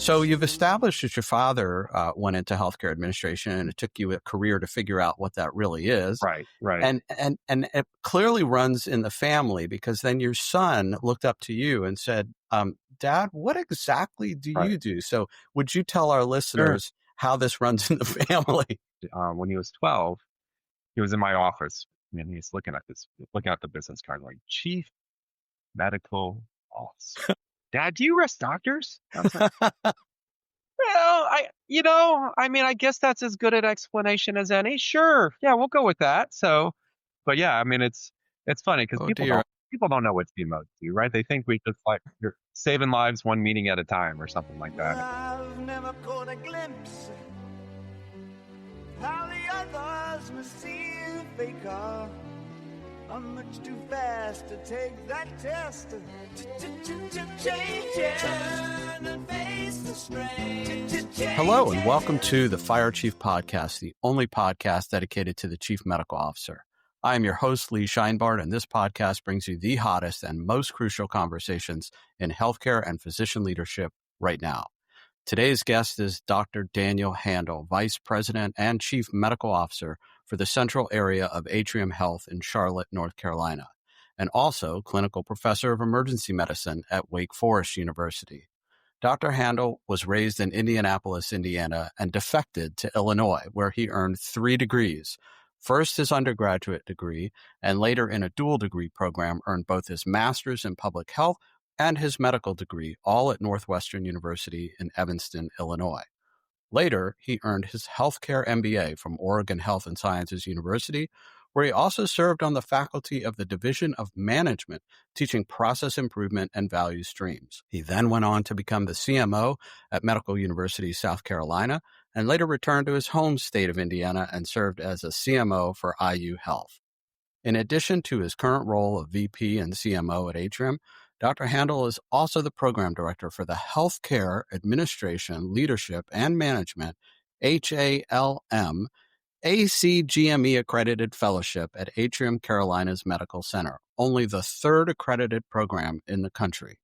So you've established that your father went into healthcare administration, and it took you a career to figure out what that really is. Right. And it clearly runs in the family, because then your son looked up to you and said, Dad, what exactly do you do? So would you tell our listeners how this runs in the family? When he was 12, he was in my office and he's looking at the business card like Chief Medical Officer. Dad, do you arrest doctors? I was like, well, I guess that's as good an explanation as any. Sure. Yeah, we'll go with that. So, but yeah, I mean, it's funny because people don't know what CMOs do, right? They think we just you're saving lives one meeting at a time or something like that. I've never caught a glimpse how the others must see the faker. I'm much too fast to take that test. Change it. Turn and face the strain. Hello, and welcome to the Fire Chief Podcast, the only podcast dedicated to the Chief Medical Officer. I am your host, Lee Scheinbart, and this podcast brings you the hottest and most crucial conversations in healthcare and physician leadership right now. Today's guest is Dr. Daniel Handel, Vice President and Chief Medical Officer for the Central Area of Atrium Health in Charlotte, North Carolina, and also Clinical Professor of Emergency Medicine at Wake Forest University. Dr. Handel was raised in Indianapolis, Indiana, and defected to Illinois, where he earned 3 degrees. First, his undergraduate degree, and later in a dual degree program, earned both his master's in public health and his medical degree, all at Northwestern University in Evanston, Illinois. Later, he earned his healthcare MBA from Oregon Health and Sciences University, where he also served on the faculty of the Division of Management, teaching process improvement and value streams. He then went on to become the CMO at Medical University, South Carolina, and later returned to his home state of Indiana and served as a CMO for IU Health. In addition to his current role of VP and CMO at Atrium, Dr. Handel is also the program director for the Healthcare Administration, Leadership, and Management, HALM, ACGME accredited fellowship at Atrium Carolinas Medical Center, only the 3rd accredited program in the country.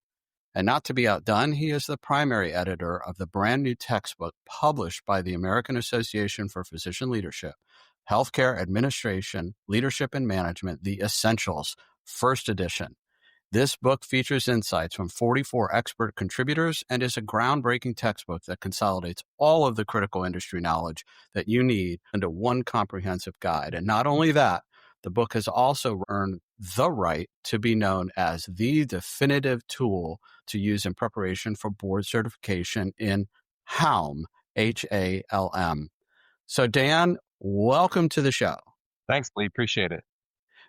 And not to be outdone, he is the primary editor of the brand new textbook published by the American Association for Physician Leadership, Healthcare Administration, Leadership, and Management, The Essentials, 1st edition. This book features insights from 44 expert contributors and is a groundbreaking textbook that consolidates all of the critical industry knowledge that you need into one comprehensive guide. And not only that, the book has also earned the right to be known as the definitive tool to use in preparation for board certification in HALM, H-A-L-M. So Dan, welcome to the show. Thanks, Lee. Appreciate it.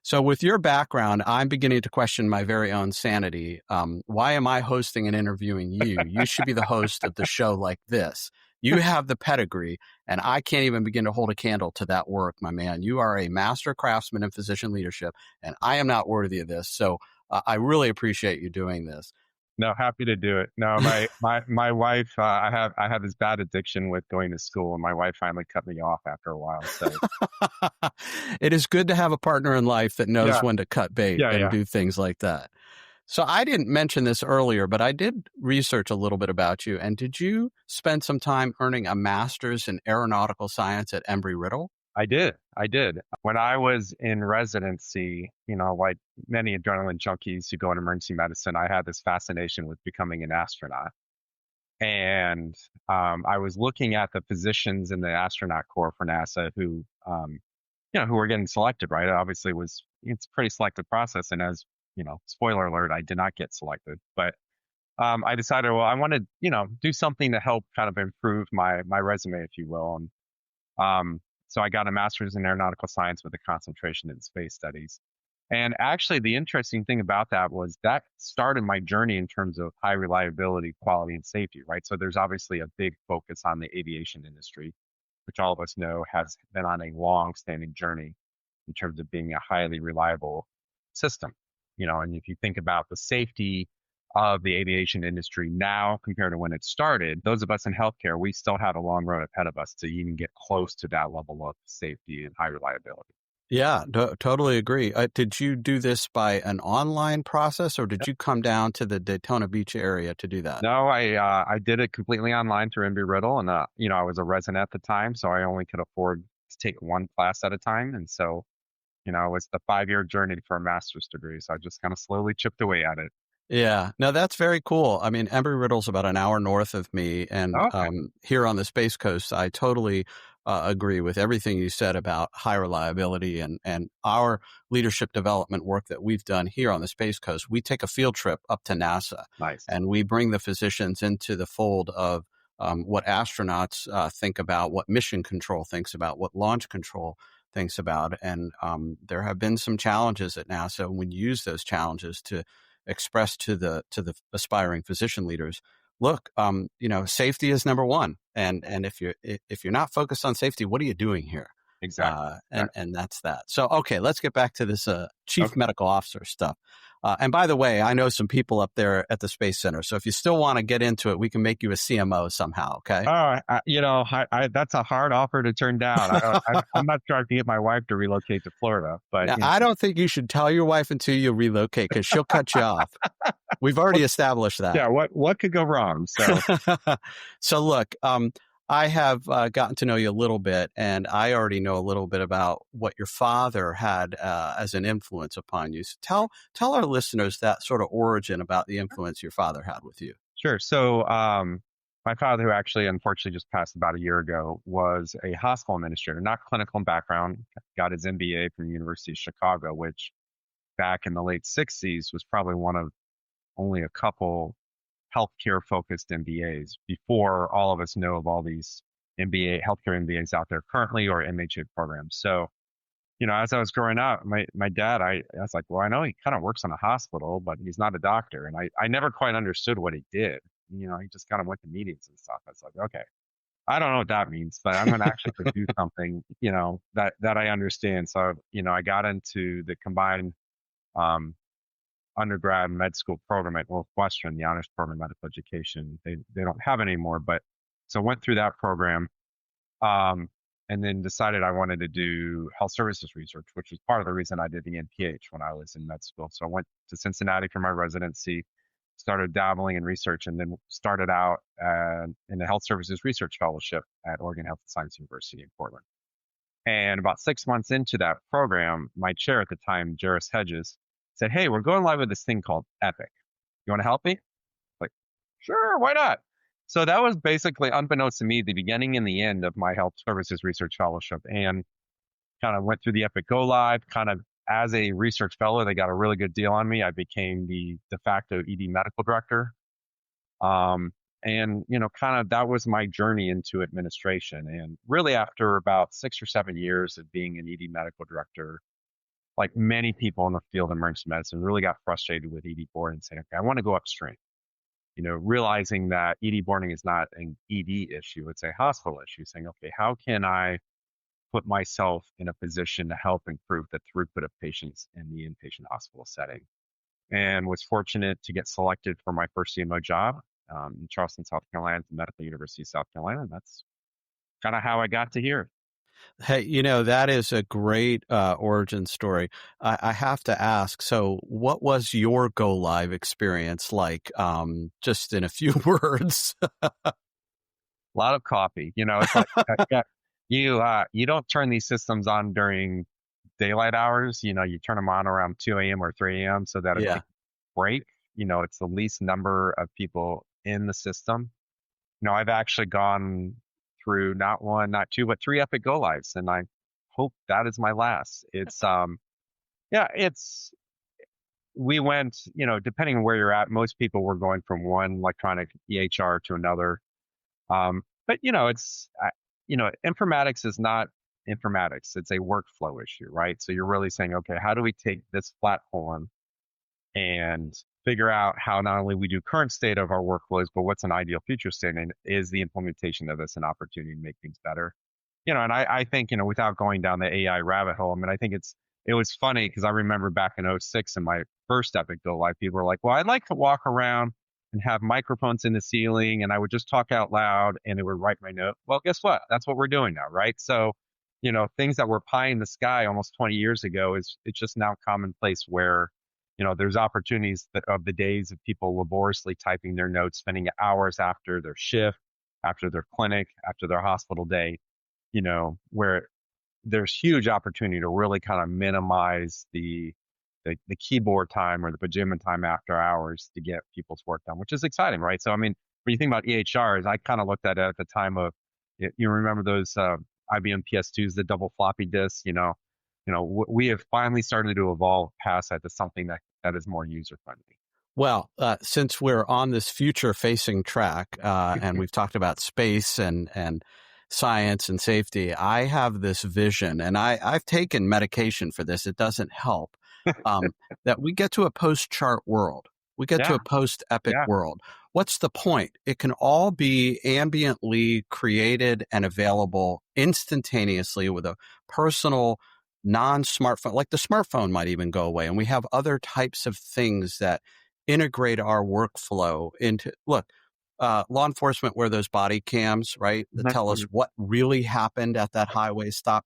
So with your background, I'm beginning to question my very own sanity. Why am I hosting and interviewing you? You should be the host of the show like this. You have the pedigree, and I can't even begin to hold a candle to that work, my man. You are a master craftsman in physician leadership, and I am not worthy of this. So I really appreciate you doing this. No, happy to do it. No, my wife, I have this bad addiction with going to school, and my wife finally cut me off after a while. So it is good to have a partner in life that knows when to cut bait and do things like that. So I didn't mention this earlier, but I did research a little bit about you. And did you spend some time earning a master's in aeronautical science at Embry-Riddle? I did. When I was in residency, like many adrenaline junkies who go into emergency medicine, I had this fascination with becoming an astronaut. And I was looking at the positions in the astronaut corps for NASA who were getting selected, right? Obviously, it's a pretty selective process. And as, spoiler alert, I did not get selected. But I decided, well, I want to, do something to help kind of improve my resume, if you will. And so I got a master's in aeronautical science with a concentration in space studies. And actually, the interesting thing about that was that started my journey in terms of high reliability, quality, and safety, right? So there's obviously a big focus on the aviation industry, which all of us know has been on a long-standing journey in terms of being a highly reliable system. And if you think about the safety of the aviation industry now compared to when it started, those of us in healthcare, we still have a long road ahead of us to even get close to that level of safety and high reliability. Yeah, totally agree. Did you do this by an online process, or did you come down to the Daytona Beach area to do that? No, I did it completely online through Embry-Riddle, and I was a resident at the time, so I only could afford to take one class at a time, and so it was the 5-year journey for a master's degree. So I just kind of slowly chipped away at it. Yeah, no, that's very cool. I mean, Embry-Riddle's about an hour north of me, and Okay, here on the Space Coast, I totally agree with everything you said about high reliability and our leadership development work that we've done here on the Space Coast. We take a field trip up to NASA, nice. and we bring the physicians into the fold of what astronauts think about, what mission control thinks about, what launch control thinks about, and there have been some challenges at NASA, and we use those challenges to express to the aspiring physician leaders, look, safety is number one, and if you're not focused on safety, what are you doing here? Exactly. And that's that. So okay, let's get back to this chief Okay. medical officer stuff. And by the way, I know some people up there at the Space Center, so if you still want to get into it, we can make you a CMO somehow. Okay. That's a hard offer to turn down. I'm not sure I can get my wife to relocate to Florida, but Now, I don't think you should tell your wife until you relocate, because she'll cut you off. We've already established that. yeah, what could go wrong? So So look, I have gotten to know you a little bit, and I already know a little bit about what your father had as an influence upon you. So tell our listeners that sort of origin about the influence your father had with you. sure. So my father, who actually unfortunately just passed about a year ago, was a hospital administrator, not clinical in background. Got his MBA from the University of Chicago, which back in the late 60s was probably one of only a couple healthcare focused MBAs before all of us know of all these healthcare MBAs out there currently, or MHA programs. So, as I was growing up, my dad, I was like, well, I know he kind of works in a hospital, but he's not a doctor. And I never quite understood what he did. He just kind of went to meetings and stuff. I was like, okay, I don't know what that means, but I'm going to actually do something, that I understand. So, I got into the combined undergrad med school program at Northwestern, the honors program in medical education. They don't have it anymore, but so went through that program, and then decided I wanted to do health services research, which was part of the reason I did the NPH when I was in med school. So I went to Cincinnati for my residency, started dabbling in research, and then started out in the health services research fellowship at Oregon Health and Science University in Portland. And about 6 months into that program, my chair at the time, Jairus Hedges, said, hey, we're going live with this thing called Epic. You want to help me? Like, sure, why not? So that was basically, unbeknownst to me, the beginning and the end of my health services research fellowship, and kind of went through the Epic Go Live. Kind of as a research fellow, they got a really good deal on me. I became the de facto ED medical director. And, kind of that was my journey into administration. And really after about 6 or 7 years of being an ED medical director, like many people in the field of emergency medicine, really got frustrated with ED boarding and saying, okay, I want to go upstream. Realizing that ED boarding is not an ED issue, it's a hospital issue, saying, okay, how can I put myself in a position to help improve the throughput of patients in the inpatient hospital setting? And was fortunate to get selected for my first CMO job in Charleston, South Carolina, at the Medical University of South Carolina. And that's kind of how I got to here. Hey, that is a great origin story. I have to ask, so what was your go live experience like? Just in a few words. A lot of coffee. It's like you don't turn these systems on during daylight hours. You turn them on around 2 a.m. or 3 a.m. so that if Yeah. they break, it's the least number of people in the system. I've actually gone through not one, not two, but 3 Epic Go Lives, and I hope that is my last. It's we went, depending on where you're at, most people were going from one electronic EHR to another. But informatics is not informatics. It's a workflow issue, right? So you're really saying, okay, how do we take this platform and figure out how not only we do current state of our workflows, but what's an ideal future state, and is the implementation of this an opportunity to make things better? And I think, without going down the AI rabbit hole, I think it was funny because I remember back in 2006 in my first Epic Go Live, people were like, well, I'd like to walk around and have microphones in the ceiling, and I would just talk out loud and it would write my note. Well, guess what? That's what we're doing now, right? So things that were pie in the sky almost 20 years ago it's just now commonplace where, there's opportunities of the days of people laboriously typing their notes, spending hours after their shift, after their clinic, after their hospital day, where there's huge opportunity to really kind of minimize the keyboard time or the pajama time after hours to get people's work done, which is exciting, right? So, I mean, when you think about EHRs, I kind of looked at it at the time of, you remember those IBM PS2s, the double floppy disks, we have finally started to evolve past that to something that is more user friendly. Well, since we're on this future-facing track, and we've talked about space and science and safety, I have this vision, and I've taken medication for this. It doesn't help. That we get to a post-chart world. We get to a post-epic world. What's the point? It can all be ambiently created and available instantaneously with a personal non-smartphone. Like the smartphone might even go away, and we have other types of things that integrate our workflow into, law enforcement wear those body cams, right? That tell us what really happened at that highway stop.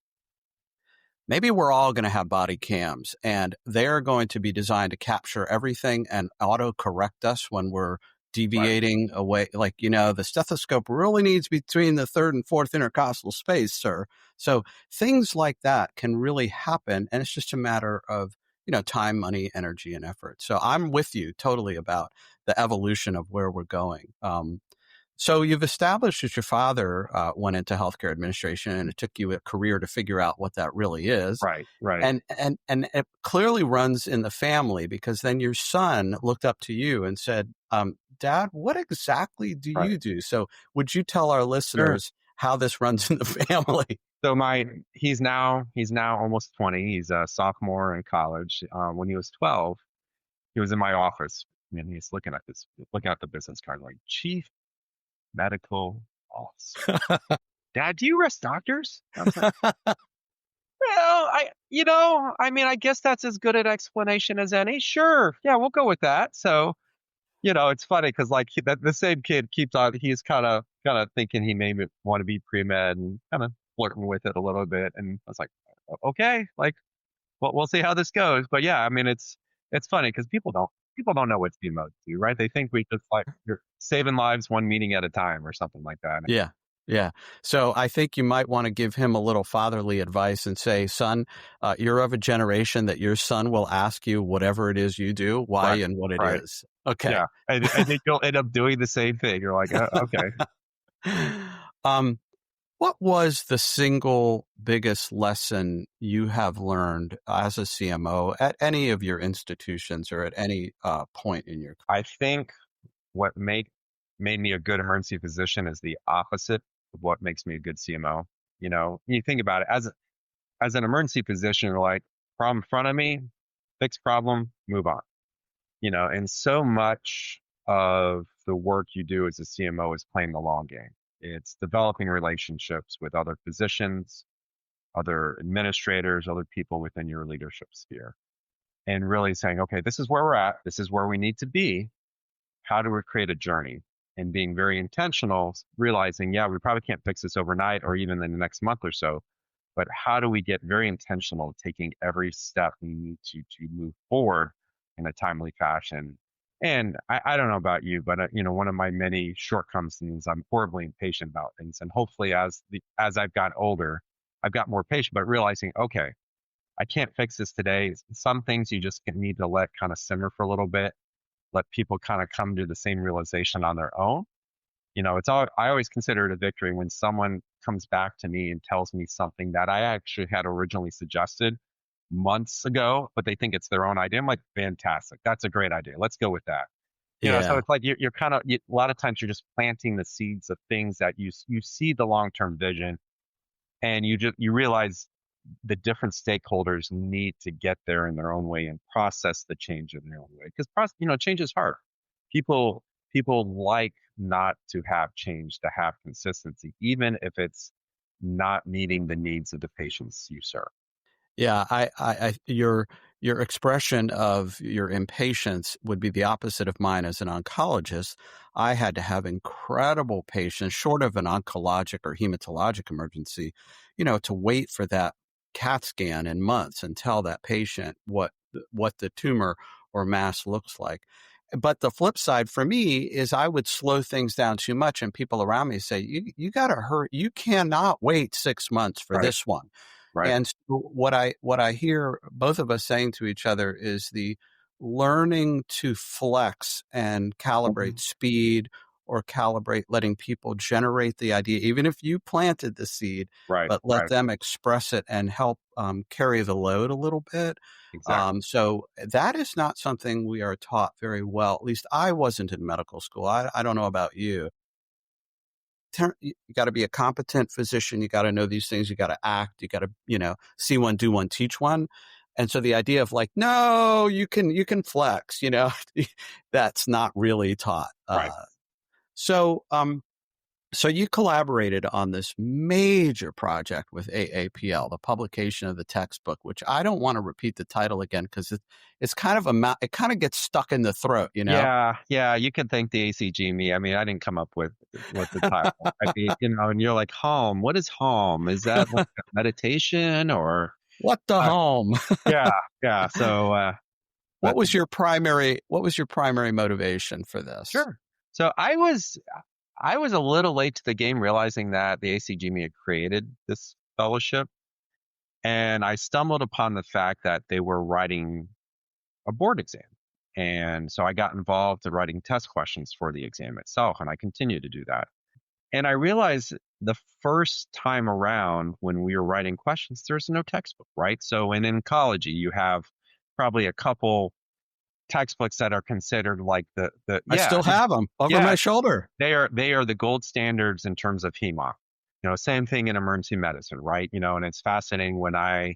Maybe we're all going to have body cams, and they're going to be designed to capture everything and auto-correct us when we're deviating away. Like, the stethoscope really needs between the third and fourth intercostal space, sir. So things like that can really happen, and it's just a matter of, time, money, energy, and effort. So I'm with you totally about the evolution of where we're going. So you've established that your father went into healthcare administration, and it took you a career to figure out what that really is. Right. And it clearly runs in the family, because then your son looked up to you and said, Dad, what exactly do you do? So would you tell our listeners how this runs in the family? So he's now almost 20. He's a sophomore in college. When he was 12, he was in my office, and he's looking at the business card like, Chief Medical Officer. Dad, do you arrest doctors? I was like, well, I guess that's as good an explanation as any. Sure. Yeah, we'll go with that. So, it's funny because the same kid keeps on, he's kind of thinking he may want to be pre-med and kind of flirting with it a little bit. And I was like, okay, we'll see how this goes. But yeah, I mean, it's funny because people don't know what CMOs do, right? They think we just you're saving lives one meeting at a time or something like that. Yeah. Yeah. So I think you might want to give him a little fatherly advice and say, son, you're of a generation that your son will ask you whatever it is you do, why and what it is. Okay. Yeah. And I think you'll end up doing the same thing. You're like, okay. What was the single biggest lesson you have learned as a CMO at any of your institutions or at any point in your career? I think what made me a good emergency physician is the opposite of what makes me a good CMO. You think about it as an emergency physician, you're like, problem in front of me, fix problem, move on. And so much of the work you do as a CMO is playing the long game. It's developing relationships with other physicians, other administrators, other people within your leadership sphere, and really saying, okay, this is where we're at. This is where we need to be. How do we create a journey? And being very intentional, realizing, we probably can't fix this overnight or even in the next month or so, but how do we get very intentional, taking every step we need to move forward in a timely fashion? And I don't know about you, but one of my many shortcomings is I'm horribly impatient about things. And hopefully, as I've gotten older, I've got more patient. But realizing, okay, I can't fix this today. Some things you just need to let kind of simmer for a little bit. Let people kind of come to the same realization on their own. I always consider it a victory when someone comes back to me and tells me something that I actually had originally suggested months ago, but they think it's their own idea. I'm like, fantastic. That's a great idea. Let's go with that. So it's like you're kind of, a lot of times you're just planting the seeds of things that you see the long-term vision, and you realize the different stakeholders need to get there in their own way and process the change in their own way. Because, change is hard. People like not to have change, to have consistency, even if it's not meeting the needs of the patients you serve. Yeah, your your expression of your impatience would be the opposite of mine as an oncologist. I had to have incredible patience, short of an oncologic or hematologic emergency, to wait for that CAT scan in months and tell that patient what the tumor or mass looks like. But the flip side for me is I would slow things down too much, and people around me say, you got to hurry. You cannot wait 6 months for Right. this one. Right. And so what I hear both of us saying to each other is the learning to flex and calibrate speed, or calibrate letting people generate the idea, even if you planted the seed, Right. but let Right. them express it and help carry the load a little bit. Exactly. So that is not something we are taught very well. At least I wasn't in medical school. I don't know about you. You got to be a competent physician. You got to know these things. You got to act. You got to, see one, do one, teach one. And so the idea of like, no, you can flex, that's not really taught. Right. So, so you collaborated on this major project with AAPL, the publication of the textbook, which I don't want to repeat the title again because it's kind of it kind of gets stuck in the throat, Yeah. You could thank the ACG me. I mean, I didn't come up with the title. I mean, and you're like, HALM. What is HALM? Is that like a meditation or? What the home? Yeah. So, What was your primary motivation for this? Sure. So I was a little late to the game, realizing that the ACGME had created this fellowship, and I stumbled upon the fact that they were writing a board exam. And so I got involved in writing test questions for the exam itself, and I continue to do that. And I realized the first time around when we were writing questions, there's no textbook, right? So in oncology, you have probably a couple textbooks that are considered like I still have them over my shoulder. They are the gold standards in terms of HEMOC. Same thing in emergency medicine, right? And it's fascinating when I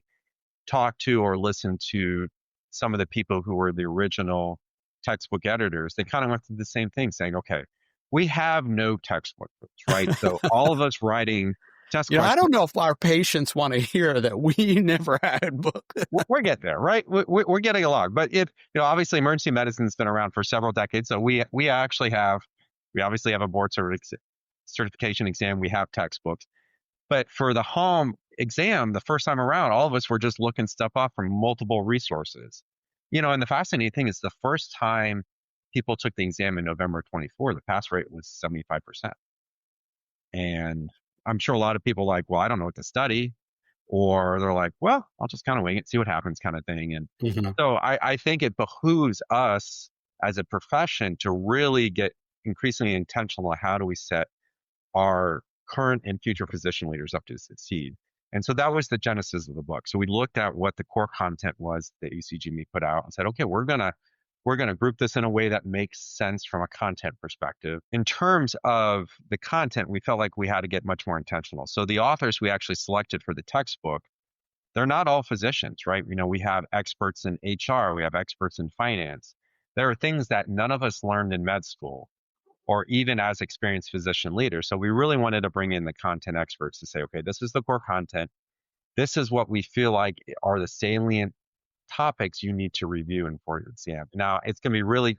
talk to or listen to some of the people who were the original textbook editors. They kind of went through the same thing, saying, okay, we have no textbooks, right? So all of us writing test questions. I don't know if our patients want to hear that we never had books. We're getting there, right? We're getting along. But obviously emergency medicine has been around for several decades. So we obviously have a board certification exam. We have textbooks. But for the HALM exam, the first time around, all of us were just looking stuff up from multiple resources. And the fascinating thing is the first time people took the exam in November 24, the pass rate was 75%. And I'm sure a lot of people are like, well, I don't know what to study. Or they're like, well, I'll just kind of wing it, see what happens kind of thing. And so I think it behooves us as a profession to really get increasingly intentional on how do we set our current and future physician leaders up to succeed. And so that was the genesis of the book. So we looked at what the core content was that ECGME put out and said, okay, we're going to group this in a way that makes sense from a content perspective. In terms of the content, we felt like we had to get much more intentional. So the authors we actually selected for the textbook, they're not all physicians, right? We have experts in HR, we have experts in finance. There are things that none of us learned in med school or even as experienced physician leaders. So we really wanted to bring in the content experts to say, okay, this is the core content. This is what we feel like are the salient topics you need to review in for your exam. Now, it's going to be really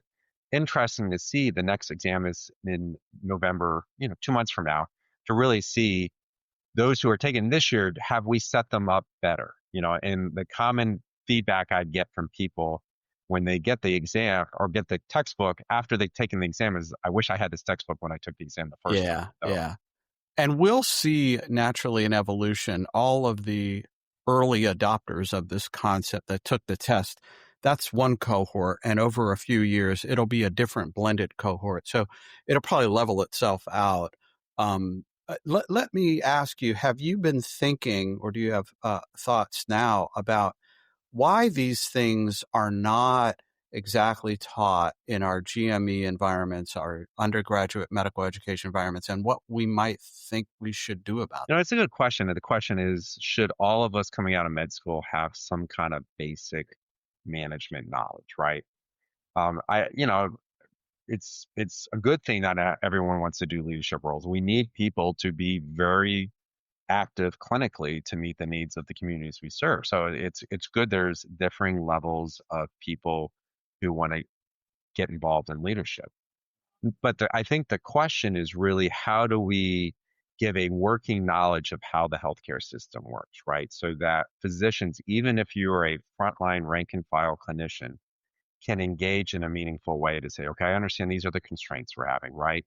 interesting to see. The next exam is in November, 2 months from now, to really see those who are taking this year, have we set them up better? And the common feedback I'd get from people when they get the exam or get the textbook after they've taken the exam is, I wish I had this textbook when I took the exam the first time. So, yeah. And we'll see naturally in evolution, all of the early adopters of this concept that took the test. That's one cohort. And over a few years, it'll be a different blended cohort. So it'll probably level itself out. Let me ask you, have you been thinking, or do you have thoughts now about why these things are not exactly taught in our GME environments, our undergraduate medical education environments, and what we might think we should do about it? It's a good question. And the question is, should all of us coming out of med school have some kind of basic management knowledge, right? It's a good thing that everyone wants to do leadership roles. We need people to be very active clinically to meet the needs of the communities we serve. So it's good there's differing levels of people who want to get involved in leadership. But I think the question is really, how do we give a working knowledge of how the healthcare system works, right? So that physicians, even if you're a frontline rank and file clinician, can engage in a meaningful way to say, okay, I understand these are the constraints we're having, right?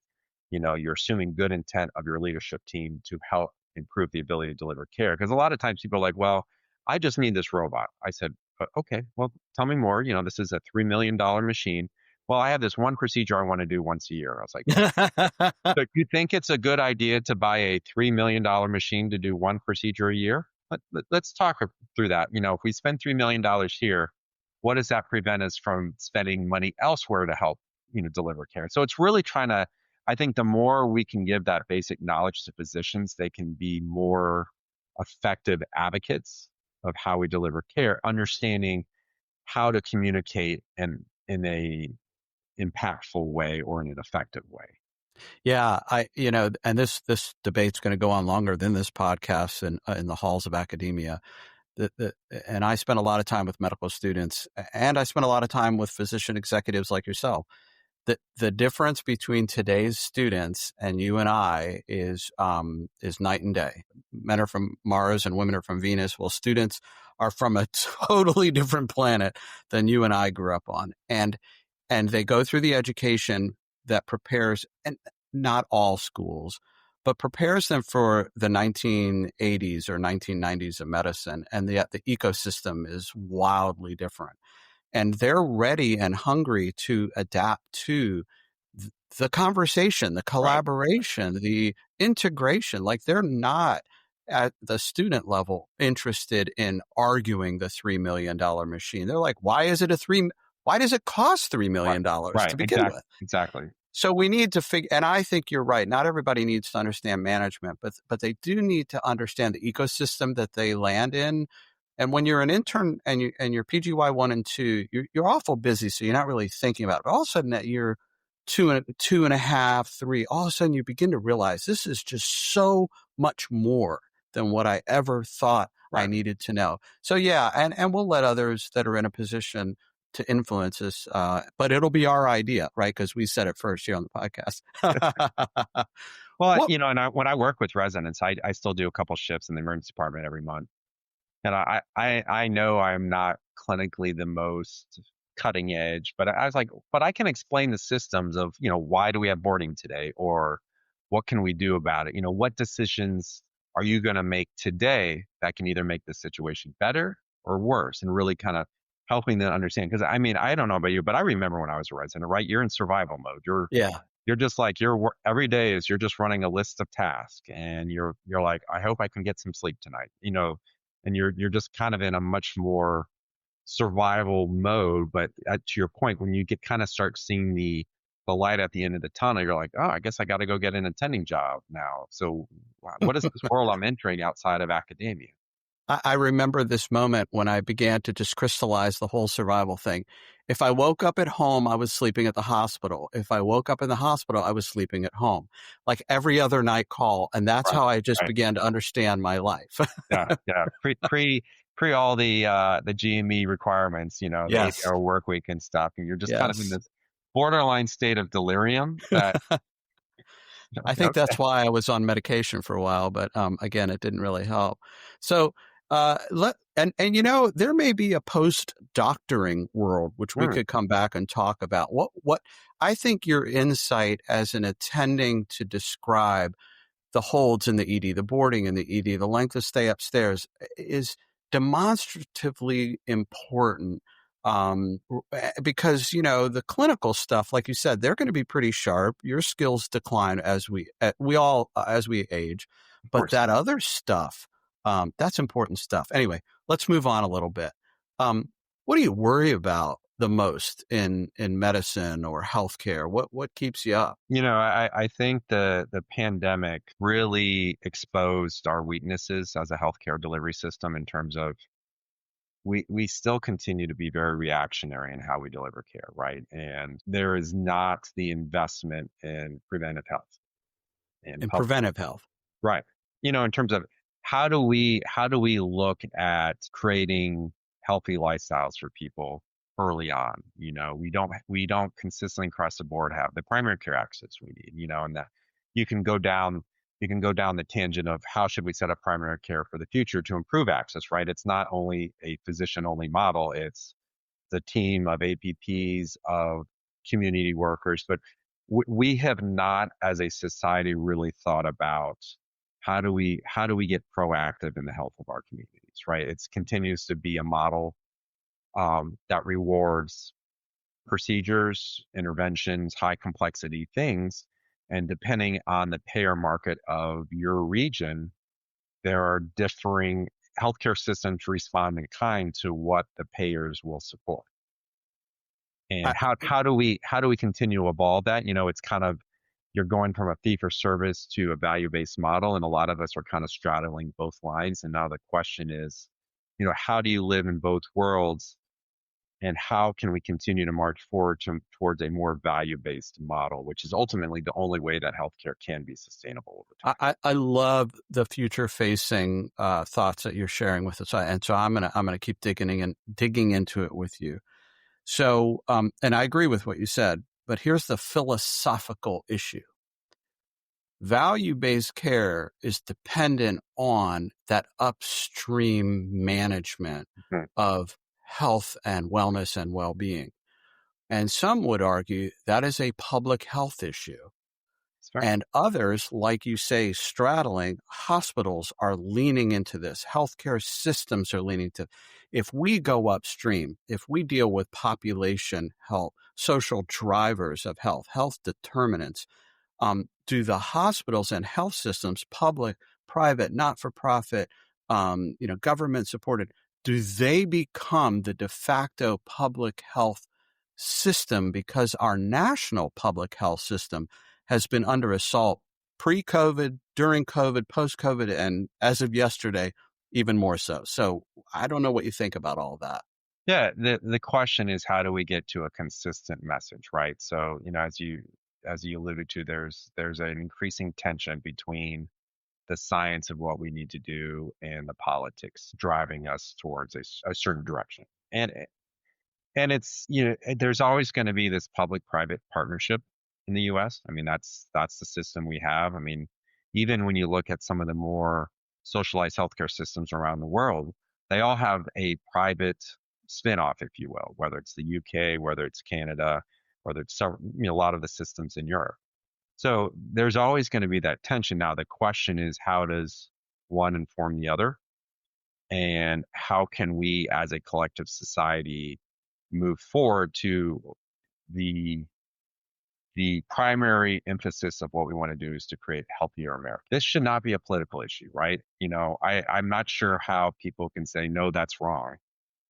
You're assuming good intent of your leadership team to help improve the ability to deliver care. Because a lot of times people are like, well, I just need this robot. I said, okay, well, tell me more. This is a $3 million machine. Well, I have this one procedure I want to do once a year. I was like, so you think it's a good idea to buy a $3 million machine to do one procedure a year? Let's talk through that. If we spend $3 million here, what does that prevent us from spending money elsewhere to help, deliver care? So it's really trying to, I think the more we can give that basic knowledge to physicians, they can be more effective advocates of how we deliver care, understanding how to communicate in a impactful way or in an effective way. Yeah, and this debate's going to go on longer than this podcast in the halls of academia. And I spent a lot of time with medical students, and I spent a lot of time with physician executives like yourself. The difference between today's students and you and I is night and day. Men are from Mars and women are from Venus. Well, students are from a totally different planet than you and I grew up on, and they go through the education that prepares, and not all schools, but prepares them for the 1980s or 1990s of medicine, and yet the ecosystem is wildly different. And they're ready and hungry to adapt to the conversation, the collaboration, the integration. Like, they're not at the student level interested in arguing the $3 million machine. They're like, why does it cost $3 million to begin with? Exactly. So we need to figure, and I think you're right. Not everybody needs to understand management, but they do need to understand the ecosystem that they land in. And when you're an intern and you're PGY 1 and 2, you're awful busy, so you're not really thinking about it. But all of a sudden, that you're two and a half, 3, all of a sudden you begin to realize this is just so much more than what I ever thought I needed to know. So yeah, and we'll let others that are in a position to influence us, but it'll be our idea, right? Because we said it first here on the podcast. Well, and when I work with residents, I still do a couple shifts in the emergency department every month. And I know I'm not clinically the most cutting edge, but I was like, but I can explain the systems of, why do we have boarding today? Or what can we do about it? What decisions are you going to make today that can either make the situation better or worse, and really kind of helping them understand. Because I don't know about you, but I remember when I was a resident, right? You're in survival mode. You're just like, every day is you're just running a list of tasks, and you're like, I hope I can get some sleep tonight, and you're just kind of in a much more survival mode. But to your point, when you start seeing the light at the end of the tunnel, you're like, oh, I guess I got to go get an attending job now. So what is this world I'm entering outside of academia? I remember this moment when I began to just crystallize the whole survival thing. If I woke up at home, I was sleeping at the hospital. If I woke up in the hospital, I was sleeping at home, like every other night call. And that's how I just began to understand my life. Yeah. Pre all the GME requirements, the 8-hour work week and stuff. And you're just kind of in this borderline state of delirium that I think that's why I was on medication for a while, but again, it didn't really help. So there may be a post-doctoring world, which we could come back and talk about. What I think your insight as an attending to describe the holds in the ED, the boarding in the ED, the length of stay upstairs is demonstratively important. Because, the clinical stuff, like you said, they're going to be pretty sharp. Your skills decline as we age, but that other stuff, that's important stuff. Anyway, let's move on a little bit. What do you worry about the most in medicine or healthcare? What keeps you up? I think the pandemic really exposed our weaknesses as a healthcare delivery system in terms of we still continue to be very reactionary in how we deliver care, right? And there is not the investment in preventive health. In preventive health. Right. In terms of how do we look at creating healthy lifestyles for people early on? We don't consistently across the board have the primary care access we need, and that you can go down the tangent of how should we set up primary care for the future to improve access, right? It's not only a physician only model, it's the team of APPs, of community workers, but we have not as a society really thought about how do we get proactive in the health of our communities, right? It continues to be a model that rewards procedures, interventions, high complexity things. And depending on the payer market of your region, there are differing healthcare systems respond in kind to what the payers will support. And how do we continue to evolve that? It's kind of, you're going from a fee for service to a value-based model, and a lot of us are kind of straddling both lines. And now the question is, how do you live in both worlds, and how can we continue to march forward towards a more value-based model, which is ultimately the only way that healthcare can be sustainable over time. I love the future-facing thoughts that you're sharing with us, and so I'm gonna keep digging into it with you. So, and I agree with what you said, but here's the philosophical issue. Value-based care is dependent on that upstream management of health and wellness and well-being. And some would argue that is a public health issue. And others, like you say, straddling, hospitals are leaning into this. Healthcare systems are leaning to. If we go upstream, if we deal with population health, social drivers of health, health determinants, do the hospitals and health systems, public, private, not-for-profit, government supported, do they become the de facto public health system because our national public health system has been under assault pre-COVID, during COVID, post-COVID, and as of yesterday, even more so. So I don't know what you think about all that. Yeah, the question is, how do we get to a consistent message, right? So, as you alluded to, there's an increasing tension between the science of what we need to do and the politics driving us towards a certain direction. And it's, there's always going to be this public-private partnership in the U.S. I mean, that's the system we have. I mean, even when you look at some of the more socialized healthcare systems around the world, they all have a private spin-off, if you will, whether it's the UK, whether it's Canada, whether it's a lot of the systems in Europe. So there's always going to be that tension. Now, the question is, how does one inform the other? And how can we as a collective society move forward to the primary emphasis of what we want to do is to create healthier America. This should not be a political issue, right? I'm not sure how people can say, no, that's wrong.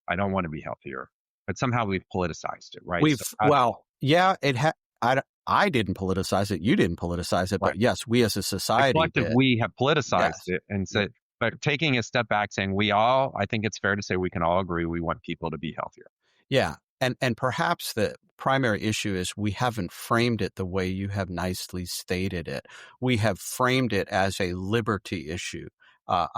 I don't want to be healthier, but somehow we've politicized it, right? I didn't politicize it. You didn't politicize it, but yes, we as a society did. We have politicized it and said, but taking a step back, saying I think it's fair to say we can all agree we want people to be healthier. Yeah. And perhaps the primary issue is we haven't framed it the way you have nicely stated it. We have framed it as a liberty issue.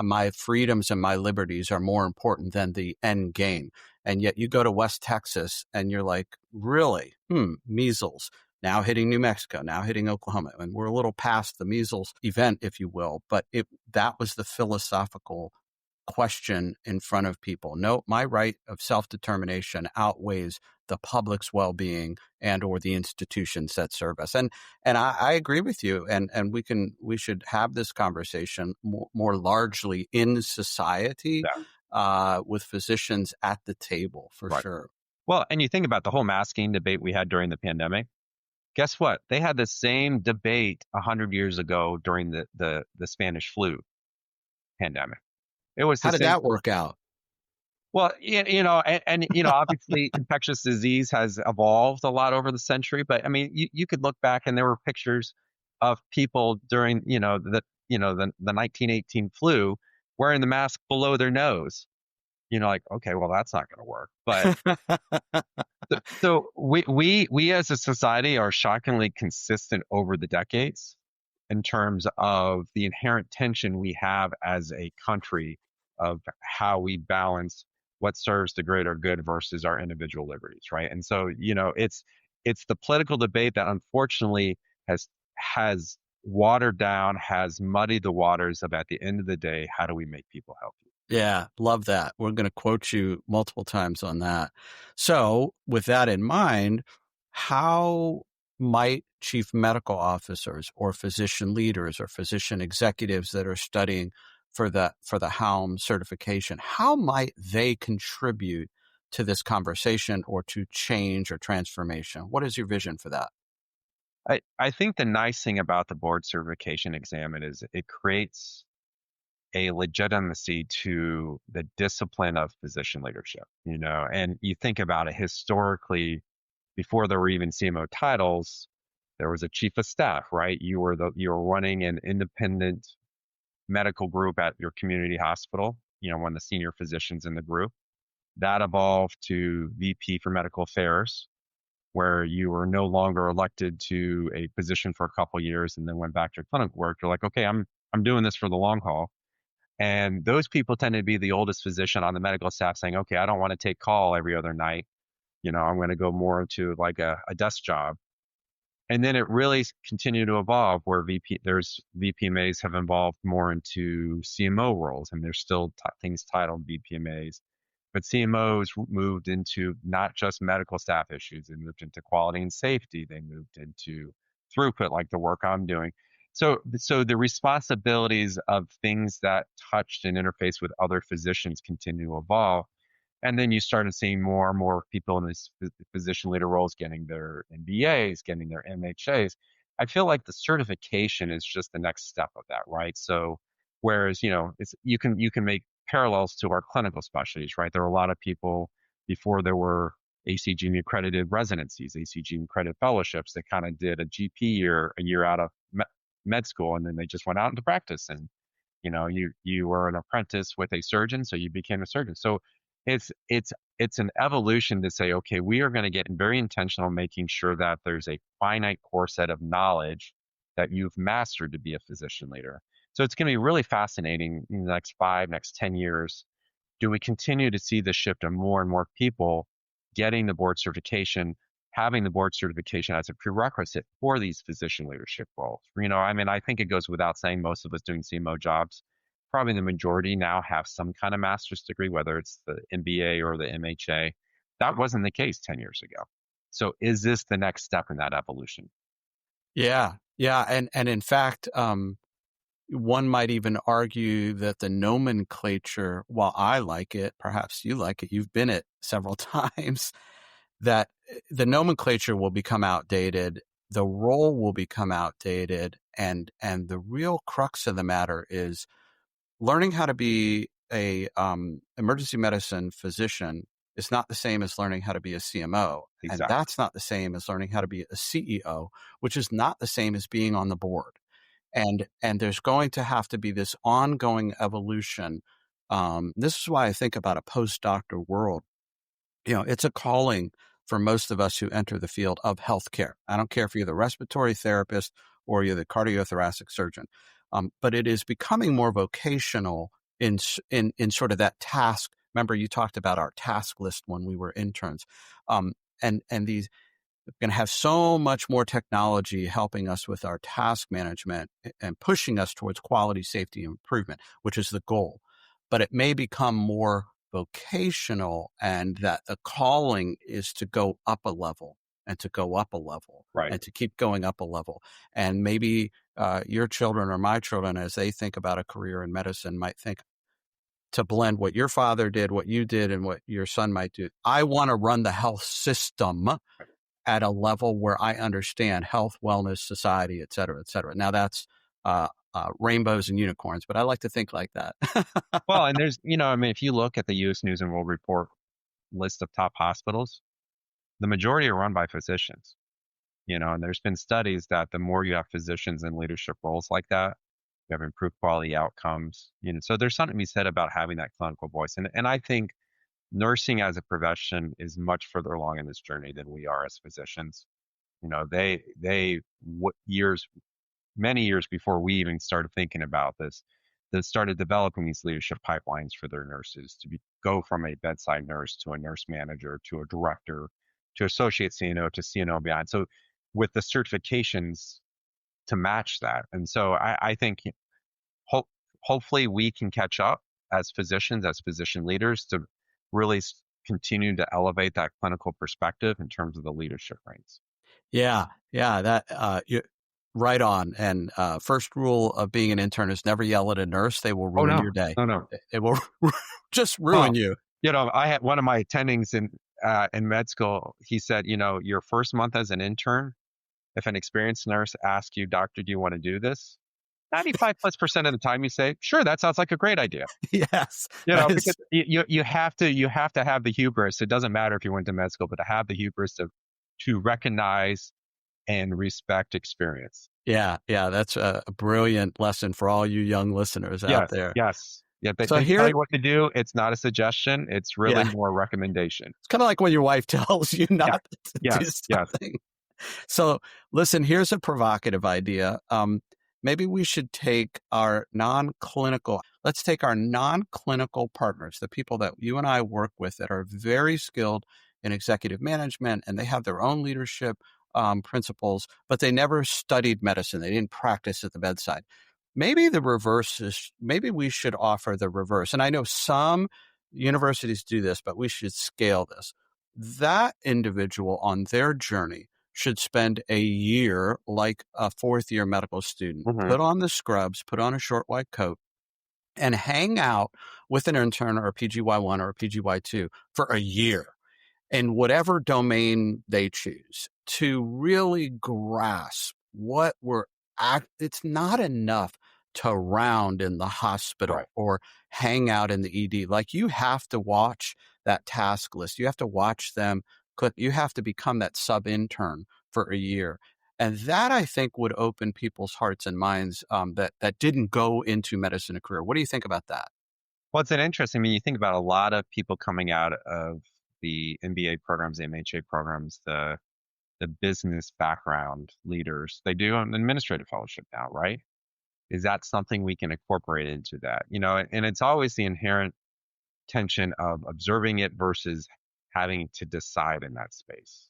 My freedoms and my liberties are more important than the end game. And yet you go to West Texas and you're like, really? Measles. Now hitting New Mexico, now hitting Oklahoma. And we're a little past the measles event, if you will. But that was the philosophical question in front of people. No, my right of self-determination outweighs the public's well-being and or the institutions that serve us. And I agree with you. And we should have this conversation more largely in society, with physicians at the table for sure. Well, and you think about the whole masking debate we had during the pandemic. Guess what? They had the same debate 100 years ago during the Spanish flu pandemic. It was how did that work out? Well, obviously infectious disease has evolved a lot over the century, but I mean, you could look back and there were pictures of people during, the 1918 flu wearing the mask below their nose. Like, okay, well, that's not going to work. But so we as a society are shockingly consistent over the decades. in terms of the inherent tension we have as a country of how we balance what serves the greater good versus our individual liberties, right? And so, it's the political debate that unfortunately has watered down, has muddied the waters of, at the end of the day, how do we make people healthy? Yeah, love that. We're going to quote you multiple times on that. So, with that in mind, how might chief medical officers or physician leaders or physician executives that are studying for the HALM certification, how might they contribute to this conversation or to change or transformation? What is your vision for that? I think the nice thing about the board certification exam is it creates a legitimacy to the discipline of physician leadership, and you think about it historically, before there were even CMO titles, there was a chief of staff, right? You were running an independent medical group at your community hospital, one of the senior physicians in the group. That evolved to VP for medical affairs, where you were no longer elected to a position for a couple of years and then went back to your clinical work. You're like, okay, I'm doing this for the long haul. And those people tend to be the oldest physician on the medical staff saying, okay, I don't want to take call every other night. I'm going to go more into like a desk job. And then it really continued to evolve where VPMAs have evolved more into CMO roles, and there's still things titled VPMAs. But CMOs moved into not just medical staff issues. They moved into quality and safety. They moved into throughput, like the work I'm doing. So the responsibilities of things that touched and interfaced with other physicians continue to evolve. And then you started seeing more and more people in these physician leader roles getting their MBAs, getting their MHAs. I feel like the certification is just the next step of that, right? So whereas, you can make parallels to our clinical specialties, right? There were a lot of people before there were ACG accredited residencies, ACG accredited fellowships that kind of did a GP year, a year out of med school, and then they just went out into practice. And you were an apprentice with a surgeon, so you became a surgeon. So it's an evolution to say, okay, we are going to get very intentional making sure that there's a finite core set of knowledge that you've mastered to be a physician leader. So it's going to be really fascinating in the next 10 years. Do we continue to see the shift of more and more people getting the board certification, having the board certification as a prerequisite for these physician leadership roles? I think it goes without saying, most of us doing CMO jobs, probably the majority now have some kind of master's degree, whether it's the MBA or the MHA. That wasn't the case 10 years ago. So is this the next step in that evolution? Yeah. And in fact, one might even argue that the nomenclature, while I like it, perhaps you like it, you've been it several times, that the nomenclature will become outdated, the role will become outdated, and the real crux of the matter is learning how to be a emergency medicine physician is not the same as learning how to be a CMO. Exactly. And that's not the same as learning how to be a CEO, which is not the same as being on the board. And there's going to have to be this ongoing evolution. This is why I think about a postdoctor world. It's a calling for most of us who enter the field of healthcare. I don't care if you're the respiratory therapist or you're the cardiothoracic surgeon. But it is becoming more vocational in sort of that task. Remember, you talked about our task list when we were interns, and these going to have so much more technology helping us with our task management and pushing us towards quality, safety, improvement, which is the goal. But it may become more vocational, and that the calling is to go up a level and to go up a level, right, and to keep going up a level. And maybe your children or my children, as they think about a career in medicine, might think to blend what your father did, what you did, and what your son might do. I want to run the health system at a level where I understand health, wellness, society, et cetera, et cetera. Now that's rainbows and unicorns, but I like to think like that. Well, and there's, if you look at the U.S. News and World Report list of top hospitals, the majority are run by physicians, and there's been studies that the more you have physicians in leadership roles like that, you have improved quality outcomes, so there's something to be said about having that clinical voice. And I think nursing as a profession is much further along in this journey than we are as physicians. Years many years before we even started thinking about this, that started developing these leadership pipelines for their nurses to go from a bedside nurse to a nurse manager to a director to associate CNO to CNO and beyond. So with the certifications to match that. And so I think hopefully we can catch up as physicians, as physician leaders, to really continue to elevate that clinical perspective in terms of the leadership ranks. Yeah, that right on. And first rule of being an intern is never yell at a nurse. They will ruin your day. No. It will just ruin you. I had one of my attendings in med school. He said, your first month as an intern, if an experienced nurse asks you, doctor, do you want to do this? 95+% of the time you say, sure, that sounds like a great idea. Yes. Because you have to have the hubris. It doesn't matter if you went to med school, but to have the hubris to recognize and respect experience. Yeah. That's a brilliant lesson for all you young listeners out there. Yes. Yeah, they so tell you what to do. It's not a suggestion. It's really more a recommendation. It's kind of like when your wife tells you not to do something. So listen, here's a provocative idea. Maybe we should take our non-clinical partners, the people that you and I work with that are very skilled in executive management, and they have their own leadership principles, but they never studied medicine. They didn't practice at the bedside. Maybe maybe we should offer the reverse. And I know some universities do this, but we should scale this. That individual on their journey should spend a year like a fourth-year medical student, put on the scrubs, put on a short white coat, and hang out with an intern or a PGY1 or a PGY2 for a year in whatever domain they choose to really grasp what it's not enough to round in the hospital or hang out in the ED. Like, you have to watch that task list. You have to watch them cook. You have to become that sub-intern for a year. And that, I think, would open people's hearts and minds that didn't go into medicine a career. What do you think about that? Well, it's an interesting, you think about a lot of people coming out of the MBA programs, the MHA programs, the business background leaders, they do an administrative fellowship now, right? Is that something we can incorporate into that? And it's always the inherent tension of observing it versus having to decide in that space.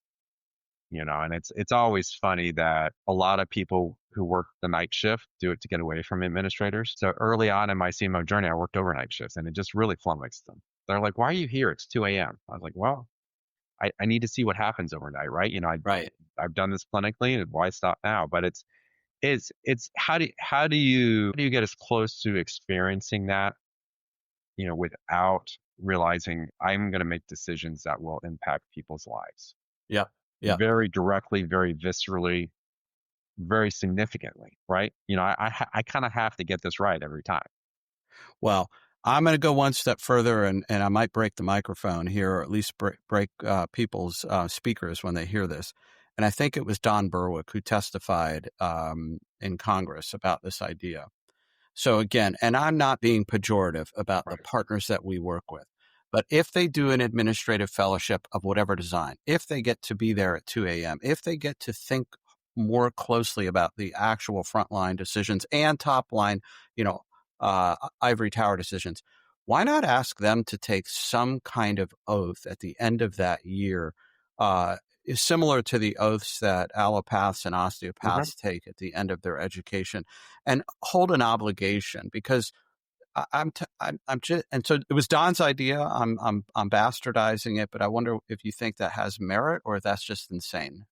And it's always funny that a lot of people who work the night shift do it to get away from administrators. So early on in my CMO journey, I worked overnight shifts, and it just really flummoxed them. They're like, why are you here? It's 2 a.m. I was like, well, I need to see what happens overnight, right? I've done this clinically, and why stop now? But it's how do you get as close to experiencing that, without realizing I'm going to make decisions that will impact people's lives. Yeah. Very directly, very viscerally, very significantly, right? I kind of have to get this right every time. Well, I'm going to go one step further, and I might break the microphone here, or at least break people's speakers when they hear this. And I think it was Don Berwick who testified in Congress about this idea. So again, and I'm not being pejorative about the partners that we work with, but if they do an administrative fellowship of whatever design, if they get to be there at 2 a.m., if they get to think more closely about the actual frontline decisions and top line, ivory tower decisions, why not ask them to take some kind of oath at the end of that year, is similar to the oaths that allopaths and osteopaths take at the end of their education, and hold an obligation? Because I'm just, and so it was Don's idea. I'm bastardizing it, but I wonder if you think that has merit or if that's just insane.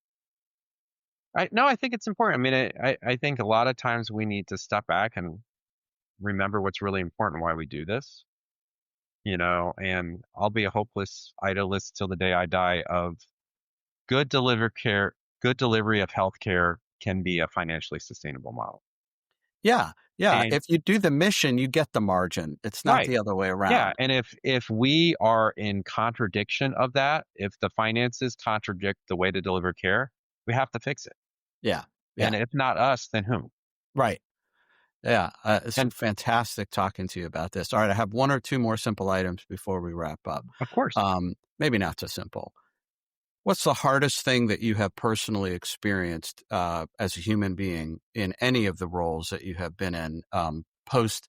No, I think it's important. I think a lot of times we need to step back and remember what's really important, why we do this, and I'll be a hopeless idealist till the day I die of good delivery of healthcare can be a financially sustainable model. Yeah. And if you do the mission, you get the margin. It's not the other way around. Yeah. And if we are in contradiction of that, if the finances contradict the way to deliver care, we have to fix it. Yeah. And if not us, then whom? Right. Yeah. It's been fantastic talking to you about this. All right. I have one or two more simple items before we wrap up. Of course. Maybe not so simple. What's the hardest thing that you have personally experienced as a human being in any of the roles that you have been in post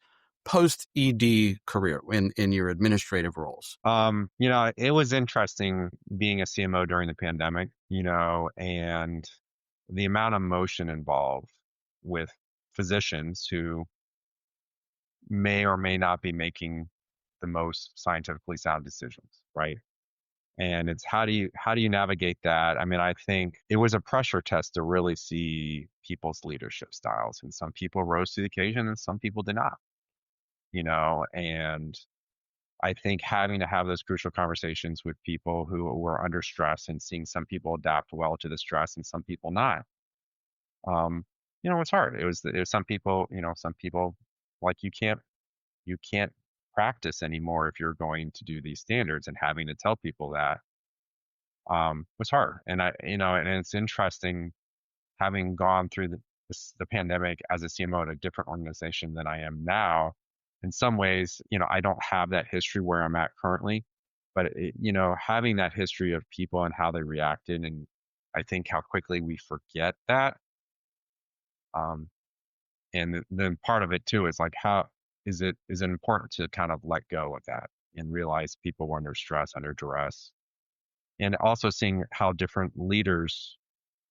ED career in your administrative roles? It was interesting being a CMO during the pandemic, and the amount of motion involved with physicians who may or may not be making the most scientifically sound decisions, right? And it's how do you navigate that? I mean, I think it was a pressure test to really see people's leadership styles, and some people rose to the occasion and some people did not, and I think having to have those crucial conversations with people who were under stress and seeing some people adapt well to the stress and some people not, it's hard. It was some people, like you can't practice anymore if you're going to do these standards, and having to tell people that was hard. And and it's interesting having gone through the pandemic as a CMO at a different organization than I am now. In some ways, I don't have that history where I'm at currently, but having that history of people and how they reacted, and I think how quickly we forget that. And then part of it too is like, how is it important to kind of let go of that and realize people were under stress, under duress, and also seeing how different leaders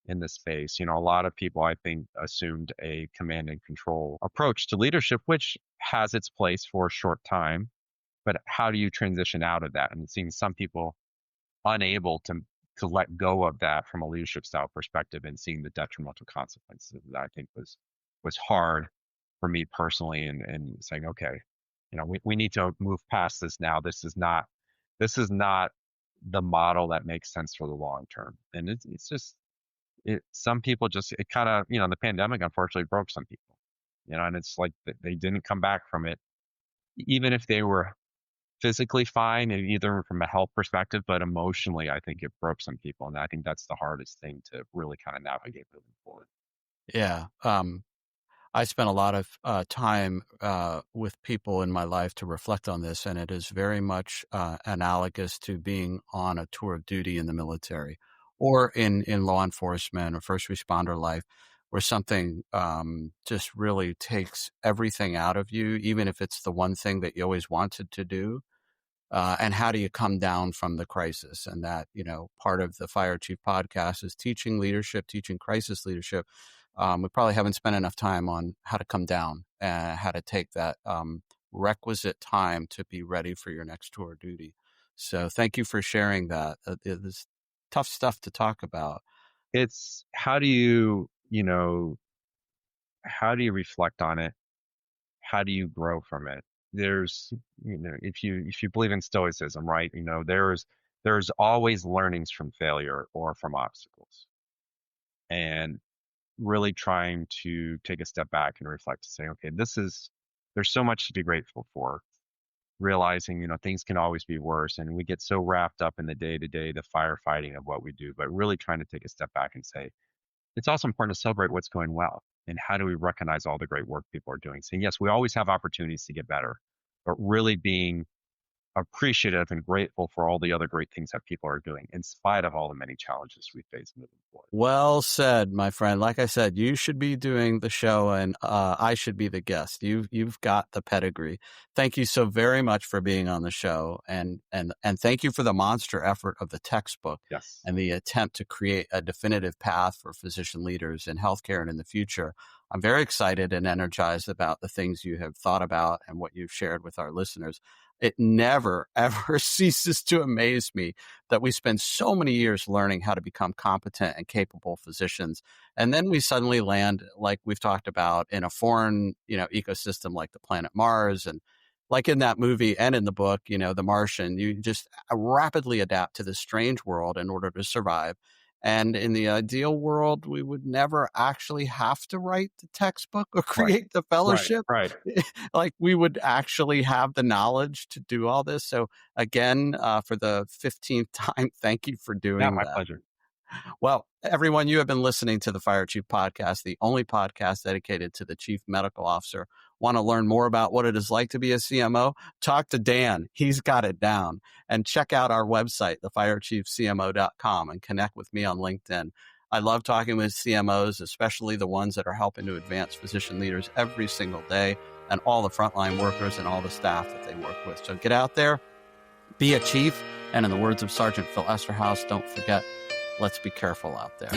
in this space. A lot of people, I think, assumed a command and control approach to leadership, which has its place for a short time. But how do you transition out of that? And seeing some people unable to let go of that from a leadership style perspective, and seeing the detrimental consequences that I think was hard for me personally, and saying, okay, we need to move past this now. This is not the model that makes sense for the long term. And it's just, some people just, it kind of, the pandemic unfortunately broke some people, and it's like they didn't come back from it, even if they were physically fine, and either from a health perspective, but emotionally, I think it broke some people. And I think that's the hardest thing to really kind of navigate moving forward. Yeah. I spent a lot of time with people in my life to reflect on this, and it is very much analogous to being on a tour of duty in the military or in law enforcement or first responder life, where something just really takes everything out of you, even if it's the one thing that you always wanted to do. And how do you come down from the crisis? And that, part of the Fire Chief podcast is teaching leadership, teaching crisis leadership. We probably haven't spent enough time on how to come down and how to take that requisite time to be ready for your next tour of duty. So thank you for sharing that. It's tough stuff to talk about. It's how do you reflect on it? How do you grow from it? There's, if you believe in stoicism, right? There's always learnings from failure or from obstacles, and really trying to take a step back and reflect to say, okay, there's so much to be grateful for. Realizing, things can always be worse, and we get so wrapped up in the day-to-day, the firefighting of what we do, but really trying to take a step back and say, it's also important to celebrate what's going well. And how do we recognize all the great work people are doing? Saying, yes, we always have opportunities to get better, but really being appreciative and grateful for all the other great things that people are doing, in spite of all the many challenges we face moving forward. Well said, my friend. Like I said, you should be doing the show, and I should be the guest. You've got the pedigree. Thank you so very much for being on the show, and thank you for the monster effort of the textbook. Yes. And the attempt to create a definitive path for physician leaders in healthcare and in the future. I'm very excited and energized about the things you have thought about and what you've shared with our listeners. It never, ever ceases to amaze me that we spend so many years learning how to become competent and capable physicians. And then we suddenly land, like we've talked about, in a foreign, ecosystem like the planet Mars. And like in that movie and in the book, The Martian, you just rapidly adapt to this strange world in order to survive. And in the ideal world, we would never actually have to write the textbook or create the fellowship. Right. Like we would actually have the knowledge to do all this. So again, for the 15th time, thank you for doing that. My pleasure. Well, everyone, you have been listening to the Fire Chief Podcast, the only podcast dedicated to the Chief Medical Officer. Want to learn more about what it is like to be a CMO? Talk to Dan. He's got it down. And check out our website, thefirechiefcmo.com, and connect with me on LinkedIn. I love talking with CMOs, especially the ones that are helping to advance physician leaders every single day, and all the frontline workers and all the staff that they work with. So get out there, be a chief, and in the words of Sergeant Phil Esterhaus, don't forget, let's be careful out there.